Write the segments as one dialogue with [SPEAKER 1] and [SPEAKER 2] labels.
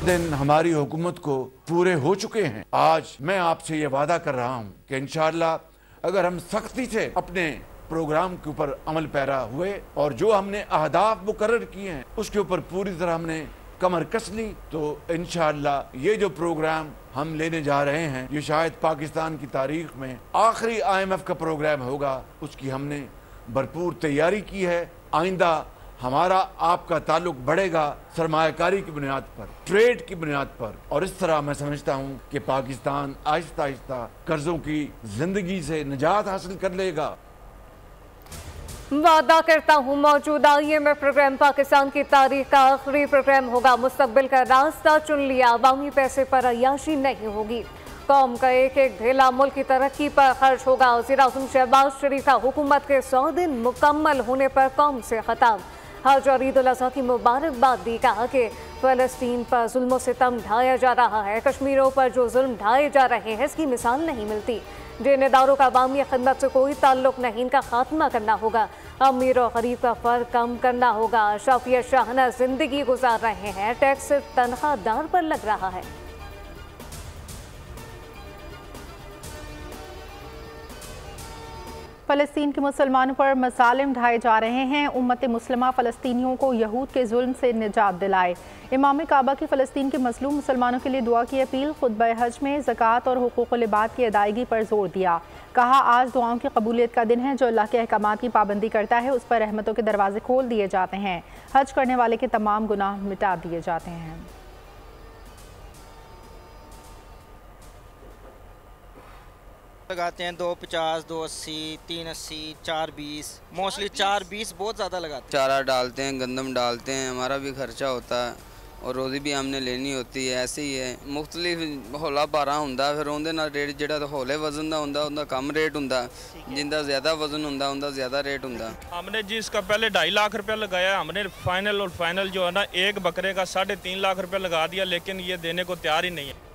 [SPEAKER 1] दिन हमारी हुकूमत को पूरे हो चुके हैं। आज मैं आपसे ये वादा कर रहा हूँ कि इंशाअल्लाह अगर हम सख्ती से अपने प्रोग्राम के ऊपर अमल पैरा हुए और जो हमने अहदाफ मुकर्रर किए हैं उसके ऊपर पूरी तरह हमने कमर कस ली, तो इंशाअल्लाह ये जो प्रोग्राम हम लेने जा रहे हैं ये शायद पाकिस्तान की तारीख में आखिरी IMF का प्रोग्राम होगा। उसकी हमने भरपूर तैयारी की है। आइंदा हमारा आपका ताल्लुक बढ़ेगा सरमायाकारी की बुनियाद पर, ट्रेड की बुनियाद पर, और इस तरह मैं समझता हूँ कि पाकिस्तान आहिस्ता आहिस्ता कर्जों की जिंदगी से निजात हासिल कर लेगा।
[SPEAKER 2] वादा करता हूँ मौजूदा IMF प्रोग्राम पाकिस्तान की तारीख का आखिरी प्रोग्राम होगा। मुस्तकबिल का रास्ता चुन लिया, अवामी पैसे पर अय्याशी नहीं होगी। कौम का एक एक ढेला मुल्क की तरक्की पर खर्च होगा। वज़ीर-ए-आज़म शहबाज शरीफ का हुकूमत के 100 दिन मुकम्मल होने पर कौम से खिताब। हज और ईद उल अज़हा की मुबारकबाद दी। कहा कि फ़लस्तीन पर जुल्म सितम ढाया जा रहा है। कश्मीरियों पर जो जुल्म ढाए जा रहे हैं इसकी मिसाल नहीं मिलती। जिन इदारों का अवामी खिदमत से कोई ताल्लुक नहीं, इनका खात्मा करना होगा। अमीर और गरीब का फ़र्क कम करना होगा। शाफिया शाहना जिंदगी गुजार रहे हैं, टैक्स सिर्फ तनख्वाहदार पर लग रहा है।
[SPEAKER 3] फ़लस्तीन के मुसलमानों पर मसालिम ढाए जा रहे हैं। उम्मत मुस्लिमा फ़लस्तीनियों को यहूद के जुल्म से निजात दिलाए। इमाम काबा की फ़लस्तीन के मज़लूम मुसलमानों के लिए दुआ की अपील। खुतबा हज में ज़कात और हुकूक़ुल इबाद की अदायगी पर जोर दिया। कहा आज दुआओं की कबूलियत का दिन है। जो अल्लाह के अहकामात की पाबंदी करता है उस पर रहमतों के दरवाजे खोल दिए जाते हैं। हज करने वाले के तमाम गुनाह मिटा दिए जाते हैं।
[SPEAKER 4] लगाते हैं 250, 280, 380, 420, मोस्टली 420 बहुत ज़्यादा लगाते हैं।
[SPEAKER 5] चारा डालते हैं, गंदम डालते हैं, हमारा भी खर्चा होता है और रोज़ी भी हमने लेनी होती है। ऐसे ही है, मुख्तलिफ हौला पारा होंदा, फिर उनके नाल रेट जिहड़ा हौले वजन का होंदा उनका कम रेट होंदा, जिंदा ज़्यादा वजन होंदा उनका ज़्यादा रेट होंदा।
[SPEAKER 6] हमने जी इसका पहले 2.5 लाख रुपया लगाया। हमने फाइनल जो है ना एक बकरे का 3.5 लाख रुपया लगा दिया, लेकिन ये देने को तैयार ही नहीं है।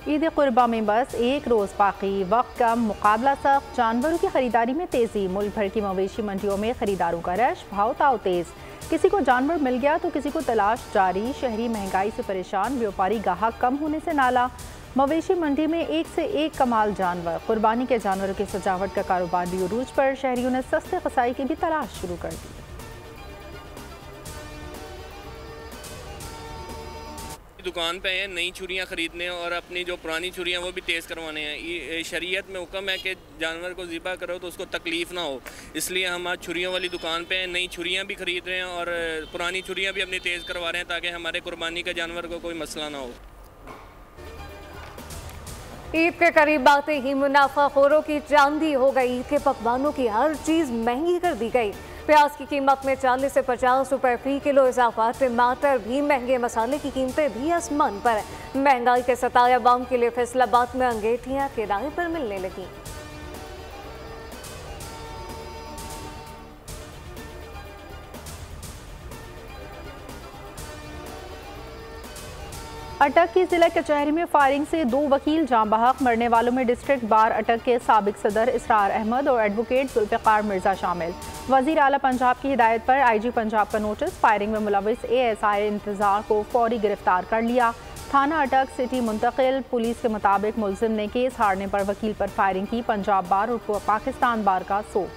[SPEAKER 3] ईद कुर्बा में बस एक रोज़ बाकी, वक्त कम, मुकाबला सख्त। जानवरों की खरीदारी में तेज़ी। मुल्क भर की मवेशी मंडियों में खरीदारों का रश, भाव ताव तेज़। किसी को जानवर मिल गया तो किसी को तलाश जारी। शहरी महंगाई से परेशान, व्यापारी गाहक कम होने से नाला। मवेशी मंडी में एक से एक कमाल जानवर। कुर्बानी के जानवरों की सजावट का कारोबार भी उरूज पर। शहरियों ने सस्ते कसाई की भी तलाश शुरू कर दी।
[SPEAKER 7] दुकान पे हैं नई छुरियां खरीदने और अपनी जो पुरानी छुरियां वो भी तेज़ करवाने हैं। ये शरीयत में हुक्म है कि जानवर को ज़िबा करो तो उसको तकलीफ़ ना हो, इसलिए हम आज छुरियों वाली दुकान पे हैं। नई छुरियां भी खरीद रहे हैं और पुरानी छुरियां भी अपनी तेज़ करवा रहे हैं ताकि हमारे कुर्बानी के जानवर को कोई मसला ना हो।
[SPEAKER 2] ईद के करीब आते ही मुनाफाखोरों की चांदी हो गई। ईद के पकवानों की हर चीज़ महंगी कर दी गई। प्याज की कीमत में 40 से 50 रुपए फी किलो इजाफा। टमाटर भी महंगे, मसाले की कीमतें भी आसमान पर। महंगाई के सताए अवाम के लिए फैसलाबाद में अंगेठियां किराए पर मिलने लगी।
[SPEAKER 3] अटक की जिला कचहरी में फायरिंग से 2 वकील जाँ बहक। मरने वालों में डिस्ट्रिक्ट बार अटक के साबिक सदर इसरार अहमद और एडवोकेट जुल्फ़िकार मिर्जा शामिल। वज़ीर आला पंजाब की हिदायत पर IG पंजाब का नोटिस। फायरिंग में मुलविस ASI इंतजार को फौरी गिरफ्तार कर लिया। थाना अटक सिटी मुंतकिल। पुलिस के मुताबिक मुलजिम ने केस हारने पर वकील पर फायरिंग की। पंजाब बार और पाकिस्तान बार का सो।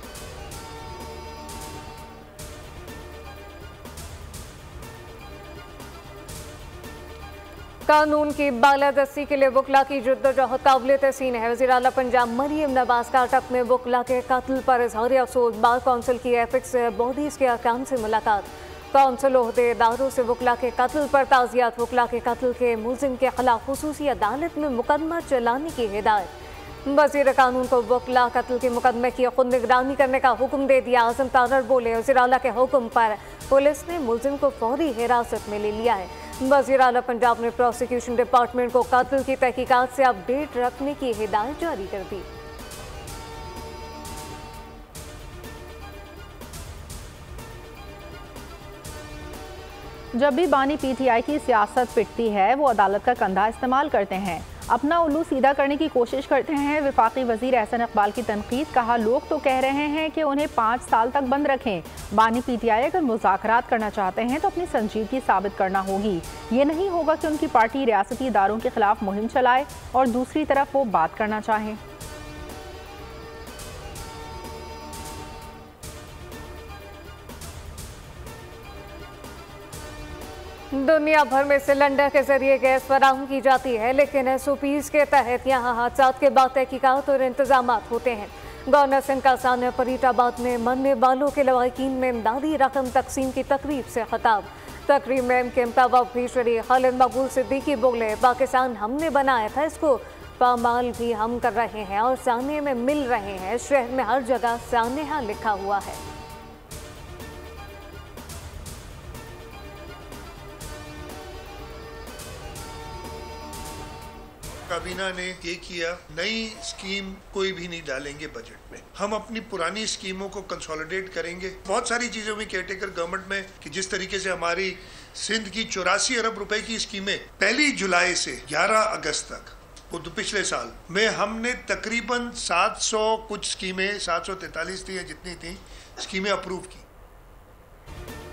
[SPEAKER 2] कानून की बालादस्ती के लिए वकला की जद्दोजहद काबिल तहसीन है। वज़ीर आला पंजाब मरियम नवाज का अटक में वकला के कत्ल पर इजहार अफसोस। बार कौंसिल की एपिक्स बॉडीज़ के अरकान से मुलाकात। कौंसिल ओहदेदारों से वकला के कत्ल पर ताज़ियात। वकला के कत्ल के मुलजिम के खिलाफ खुसूसी अदालत में मुकदमा चलाने की हिदायत। वज़ीर कानून को वकला कत्ल के मुकदमे की खुद निगरानी करने का हुक्म दे दिया। आज़म तारर बोले वज़ीर आला के हुक्म पर पुलिस ने मुलजिम को फौरी हिरासत में ले लिया है। वज़ीर आला पंजाब ने प्रोसिक्यूशन डिपार्टमेंट को कत्ल की तहकीकात से अपडेट रखने की हिदायत जारी कर दी।
[SPEAKER 3] जब भी बानी PTI की सियासत पिटती है वो अदालत का कंधा इस्तेमाल करते हैं। अपना उल्लू सीधा करने की कोशिश करते हैं। वफाकी वजीर एहसन इकबाल की तनकीद, कहा लोग तो कह रहे हैं कि उन्हें 5 साल तक बंद रखें। बानी पीटीआई अगर मुज़ाकरात करना चाहते हैं तो अपनी संजीदगी साबित करना होगी। ये नहीं होगा कि उनकी पार्टी रियासती इदारों के खिलाफ मुहिम चलाए और दूसरी तरफ वो बात करना चाहें।
[SPEAKER 2] दुनिया भर में सिलेंडर के जरिए गैस फराहम की जाती है, लेकिन SOPs के तहत यहाँ हादसा के बाद तहकीकात और इंतजाम होते हैं। गवर्नर सिंध का सानिया फरीदाबाद में मरने वालों के लवाहिकीन में इमदादी रकम तकसीम की तकरीब से खिताब। तकरीब में MKM वफीशरी खालिद मकबूल सिद्दीकी बोले, पाकिस्तान हमने बनाया था, इसको पामाल भी हम कर रहे हैं और सानिया में मिल रहे हैं। शहर में हर जगह सानिया लिखा हुआ है।
[SPEAKER 8] काबीना ने ये किया, नई स्कीम कोई भी नहीं डालेंगे बजट में, हम अपनी पुरानी स्कीमों को कंसोलिडेट करेंगे। बहुत सारी चीजों में केयरटेकर गवर्नमेंट में कि जिस तरीके से हमारी सिंध की 84 अरब रुपए की स्कीमें 1 जुलाई से 11 अगस्त तक, वो तो पिछले साल में हमने तकरीबन 700 कुछ स्कीमें, 743 थी या जितनी थी स्कीमें अप्रूव की।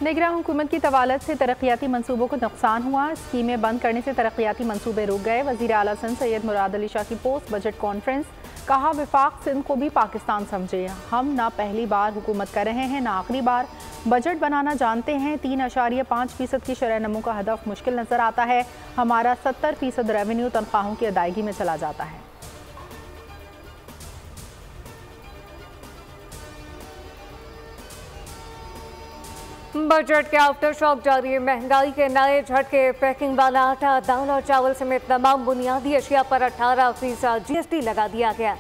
[SPEAKER 3] निगरान हुकूमत की तवालत से तरक्याती मंसूबों को नुकसान हुआ। स्कीमें बंद करने से तरक्याती मंसूबे रुक गए। वज़ीर आला सिंध सैयद मुराद अली शाह की पोस्ट बजट कॉन्फ्रेंस, कहा वफाक सिंध को भी पाकिस्तान समझे। हम ना पहली बार हुकूमत कर रहे हैं ना आखिरी बार। बजट बनाना जानते हैं। 3.5% की शरह नमू का हदफ मुश्किल नज़र आता है। हमारा 70% रेवेन्यू तनख्वाहों की अदायगी में चला जाता है।
[SPEAKER 2] बजट के आफ्टर शॉक जारी। महंगाई के नए झटके। पैकिंग वाला आटा, दाल और चावल समेत तमाम बुनियादी अशिया पर 18% GST लगा दिया गया।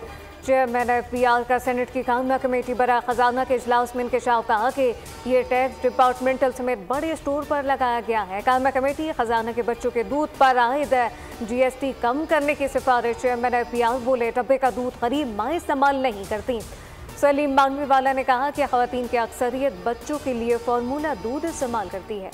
[SPEAKER 2] चेयरमैन FBR का सेनेट की कामना कमेटी बरा खजाना के इजलास में इंकशाफ, कहा कि ये टैक्स डिपार्टमेंटल समेत बड़े स्टोर पर लगाया गया है। कामना कमेटी खजाना के बच्चों के दूध पर आयद GST कम करने की सिफारिश। चेयरमैन FBR बोले, डब्बे का दूध गरीब माँ इस्तेमाल नहीं करती। सलीम मानवी वाला ने कहा कि ख़वातीन की अक्सरियत बच्चों के लिए फार्मूला दूध इस्तेमाल करती है।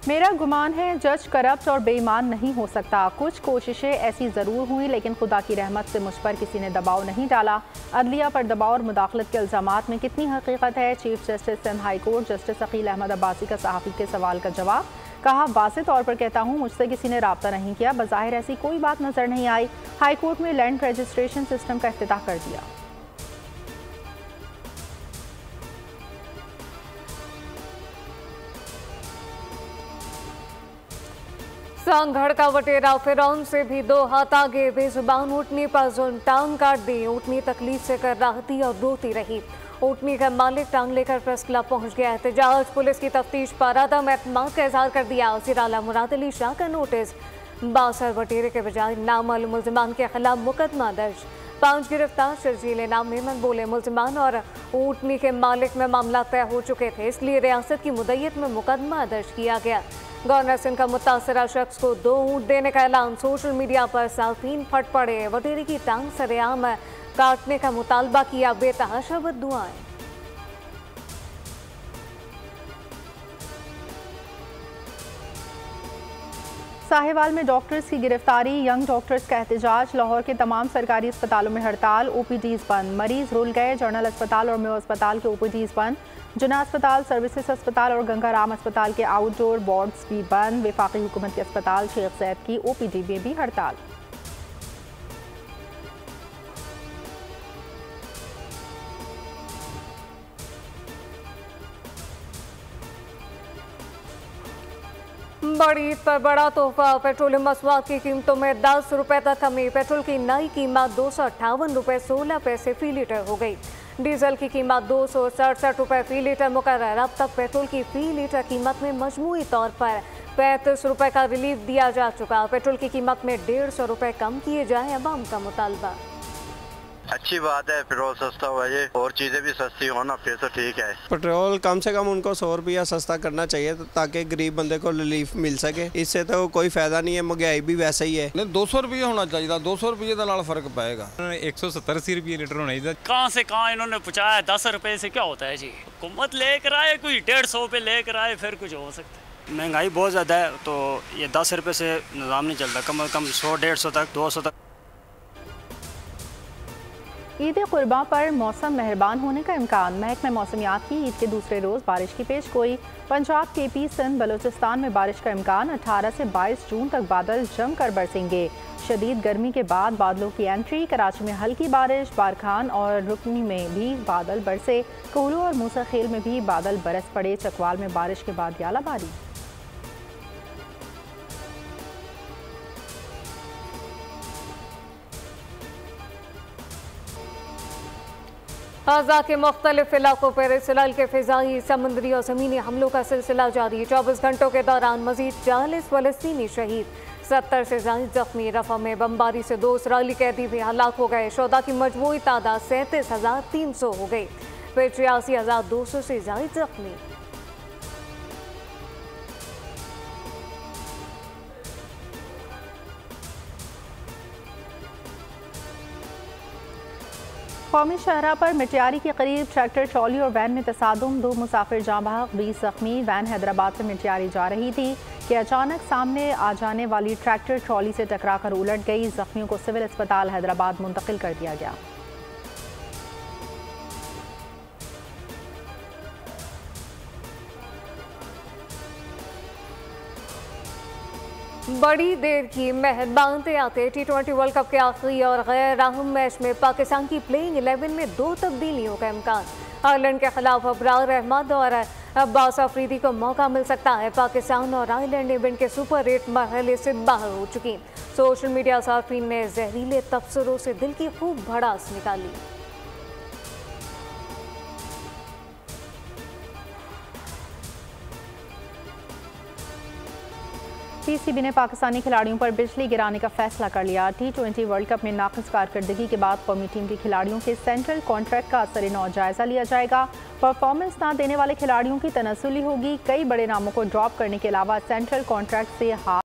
[SPEAKER 3] मेरा गुमान है जज करप्ट और बेईमान नहीं हो सकता। कुछ कोशिशें ऐसी ज़रूर हुई, लेकिन खुदा की रहमत से मुझ पर किसी ने दबाव नहीं डाला। अदलिया पर दबाव और मुदाखलत के इल्ज़ामात में कितनी हकीकत है? Chief justice Sindh high court justice Aqeel Ahmed Abbasi का सहाफ़ी के सवाल का जवाब। कहा, वाज़ेह तौर पर कहता हूँ, मुझसे किसी ने राब्ता नहीं किया। बज़ाहिर ऐसी कोई बात नज़र नहीं आई। हाई कोर्ट में लैंड रजिस्ट्रेशन सिस्टम का इफ्तिताह कर दिया।
[SPEAKER 2] सांगढ़ का वटेरा, फिरौन से भी 2 हाथ आगे। बेजुबान ऊँटनी पर जुल्म, टांग काट दी। ऊँटनी तकलीफ से कर रही थी और रोती रही। ऊँटनी का मालिक टांग लेकर प्रेस क्लब पहुंच गया। एहतजाज, पुलिस की तफ्तीश पर अदम एतमाद का इजहार कर दिया। वज़ीर आला मुराद अली शाह का नोटिस, बासर वटेरे के बजाय नामालूम मुल्ज़िमान के खिलाफ मुकदमा दर्ज। 5 गिरफ्तार। शर्जील नाम मेमन बोले, मुल्ज़िमान और ऊँटनी के मालिक में मामला तय हो चुके थे, इसलिए रियासत की मुद्दत में मुकदमा दर्ज किया गया। गवर्नर सिंध का मुतासरा शख्स को 2 ऊँट देने का ऐलान। सोशल मीडिया पर साफीन फट पड़े। वटेरे की टांग सरेआम काटने का मुतालबा किया। बेतहाशा बद्दुआएं।
[SPEAKER 3] साहिवाल में डॉक्टर्स की गिरफ्तारी, यंग डॉक्टर्स का एहतजाज। लाहौर के तमाम सरकारी अस्पतालों में हड़ताल। OPDs बंद, मरीज रुल गए। जनरल अस्पताल और मेयो अस्पताल के OPDs बंद। जुना अस्पताल, सर्विसेज अस्पताल और गंगाराम अस्पताल के आउटडोर वार्ड्स भी बंद। वफाकी हुकूमत के अस्पताल शेख ज़ैद की OPD में भी हड़ताल।
[SPEAKER 2] बड़ी ईद पर बड़ा तोहफा। पेट्रोलियम मसवाद की कीमतों में 10 रुपए तक कमी। पेट्रोल की नई कीमत 258 रुपए 16 पैसे फी लीटर हो गई। डीजल की कीमत 267 रुपए फी लीटर मुकर्रर। अब तक पेट्रोल की फी लीटर कीमत में मजमूई तौर पर 35 रुपए का रिलीफ दिया जा चुका। पेट्रोल की कीमत में 150 रुपए कम किए जाए, अवाम का मुतालबा।
[SPEAKER 9] अच्छी बात है, पेट्रोल सस्ता हुआ ये और चीजें भी सस्ती हो ना, फिर तो ठीक है।
[SPEAKER 10] पेट्रोल कम से कम उनको 100 रुपया सस्ता करना चाहिए ताकि गरीब बंदे को रिलीफ मिल सके। इससे तो कोई फायदा नहीं है, महंगाई भी वैसा ही है।
[SPEAKER 11] 200 रुपये होना चाहिए, 200 रुपये का नाल फर्क पाएगा।
[SPEAKER 12] 170 रुपये लीटर होना चाहिए। कहाँ से कहाँ इन्होंने पहुँचाया, 10 रुपये से क्या होता है जी। हुकूमत लेकर आए, कोई 150 पे लेकर आए, फिर कुछ हो सकता है। महंगाई बहुत ज़्यादा है तो ये 10 रुपये से निज़ाम नहीं चलता, कम से कम 100-150 तक 200 तक।
[SPEAKER 3] ईद कुर्बान पर मौसम मेहरबान होने का इम्कान। महकमा मौसमियात की ईद के दूसरे रोज़ बारिश की पेश गोई। पंजाब, KP, सिंध, बलूचिस्तान में बारिश का इम्कान। 18 से 22 जून तक बादल जमकर बरसेंगे। शदीद गर्मी के बाद बादलों की एंट्री। कराची में हल्की बारिश, बारखान और रुकनी में भी बादल बरसे। कोहलू और मूसा खेल में भी बादल बरस पड़े। चकवाल में बारिश के बाद यालाबारी।
[SPEAKER 2] गाज़ा के मुख्तलिफ इलाकों पर इसराइल के फिजाई, समुद्री और ज़मीनी हमलों का सिलसिला जारी। 24 घंटों के दौरान मजीद 40 फ़लस्तीनी शहीद, 70 से ज़ायद जख्मी। रफ़ा में बमबारी से 2 इसराइली कैदी भी हलाक हो गए। शुहदा की मजमूई तादाद 37,300 हो गई, फिर 83,200 से ज़ायद जख्मी।
[SPEAKER 3] कौमी शहरा पर मिटियारी के करीब ट्रैक्टर ट्रॉली और वैन में तसादुम, 2 मुसाफिर जाँ बहक, 20 जख्मी। वैन हैदराबाद से मिटियारी जा रही थी कि अचानक सामने आ जाने वाली ट्रैक्टर ट्रॉली से टकराकर उलट गई। जख्मियों को सिविल अस्पताल हैदराबाद मुंतकिल कर दिया गया।
[SPEAKER 2] बड़ी देर की मेहनत बांधते आते T20 वर्ल्ड कप के आखिरी और गैर अहम मैच में पाकिस्तान की प्लेइंग 11 में 2 तब्दीलियों का इम्कान। आयरलैंड के खिलाफ अबरार अहमद और अब्बास अफरीदी को मौका मिल सकता है। पाकिस्तान और आयरलैंड इवेंट के सुपर 8 मरहले से बाहर हो चुकी। सोशल मीडिया सार्फिन ने जहरीले तबसरों से दिल की खूब भड़ास निकाली।
[SPEAKER 3] PCB ने पाकिस्तानी खिलाड़ियों पर बिजली गिराने का फैसला कर लिया। T20 वर्ल्ड कप में नाक़िस कारकर्दगी के बाद कौमी टीम के खिलाड़ियों के सेंट्रल कॉन्ट्रैक्ट का असर-ए-नौ जायजा लिया जाएगा। परफॉर्मेंस ना देने वाले खिलाड़ियों की तनसुली होगी। कई बड़े नामों को ड्रॉप करने के अलावा सेंट्रल कॉन्ट्रैक्ट से हाथ।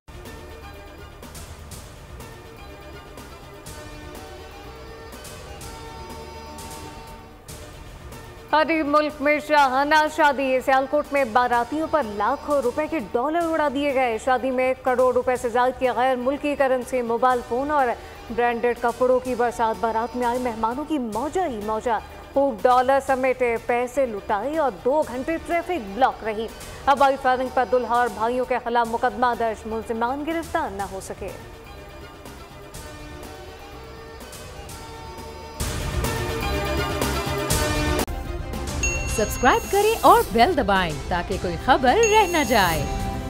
[SPEAKER 2] अरब मुल्क में शाहाना शादी। सियालकोट में बारातियों पर लाखों रुपए के डॉलर उड़ा दिए गए। शादी में 1 करोड़ रुपए से ज्यादा की गैर मुल्की करेंसी, मोबाइल फोन और ब्रांडेड कपड़ों की बरसात। बारात में आए मेहमानों की मौजा ही मौजा। खूब डॉलर समेटे पैसे लुटाए और 2 घंटे ट्रैफिक ब्लॉक रही। हवाई फायरिंग पर दुल्हा और भाइयों के खिलाफ मुकदमा दर्ज, मुल्जिमान गिरफ्तार न हो सके।
[SPEAKER 13] सब्सक्राइब करें और बेल दबाएं ताकि कोई खबर रह न जाए।